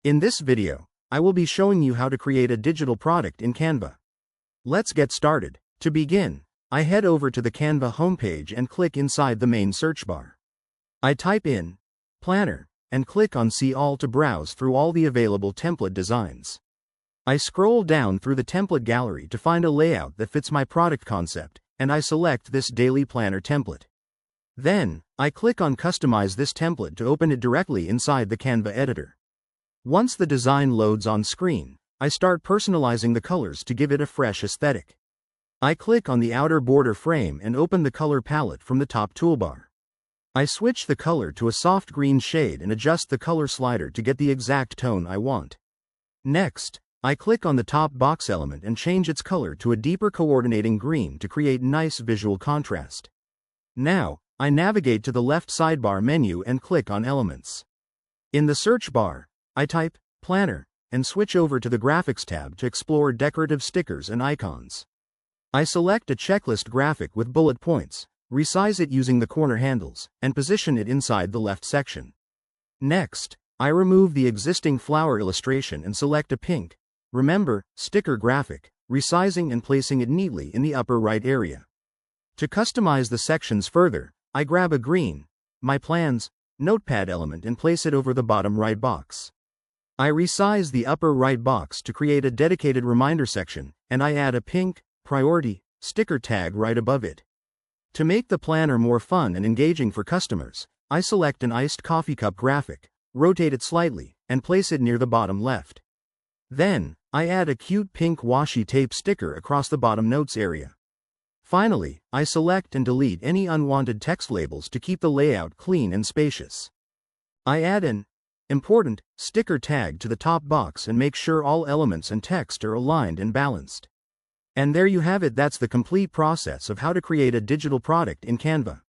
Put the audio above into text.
In this video, I will be showing you how to create a digital product in Canva. Let's get started. To begin, I head over to the Canva homepage and click inside the main search bar. I type in planner and click on See All to browse through all the available template designs. I scroll down through the template gallery to find a layout that fits my product concept, and I select this daily planner template. Then, I click on Customize this template to open it directly inside the Canva editor. Once the design loads on screen, I start personalizing the colors to give it a fresh aesthetic. I click on the outer border frame and open the color palette from the top toolbar. I switch the color to a soft green shade and adjust the color slider to get the exact tone I want. Next, I click on the top box element and change its color to a deeper coordinating green to create nice visual contrast. Now, I navigate to the left sidebar menu and click on Elements. In the search bar, I type Planner and switch over to the Graphics tab to explore decorative stickers and icons. I select a checklist graphic with bullet points, resize it using the corner handles, and position it inside the left section. Next, I remove the existing flower illustration and select a pink, remember, sticker graphic, resizing and placing it neatly in the upper right area. To customize the sections further, I grab a green, My Plans, notepad element and place it over the bottom right box. I resize the upper right box to create a dedicated reminder section, and I add a pink, priority, sticker tag right above it. To make the planner more fun and engaging for customers, I select an iced coffee cup graphic, rotate it slightly, and place it near the bottom left. Then, I add a cute pink washi tape sticker across the bottom notes area. Finally, I select and delete any unwanted text labels to keep the layout clean and spacious. I add an important sticker tag to the top box and make sure all elements and text are aligned and balanced. And there you have it. That's the complete process of how to create a digital product in Canva.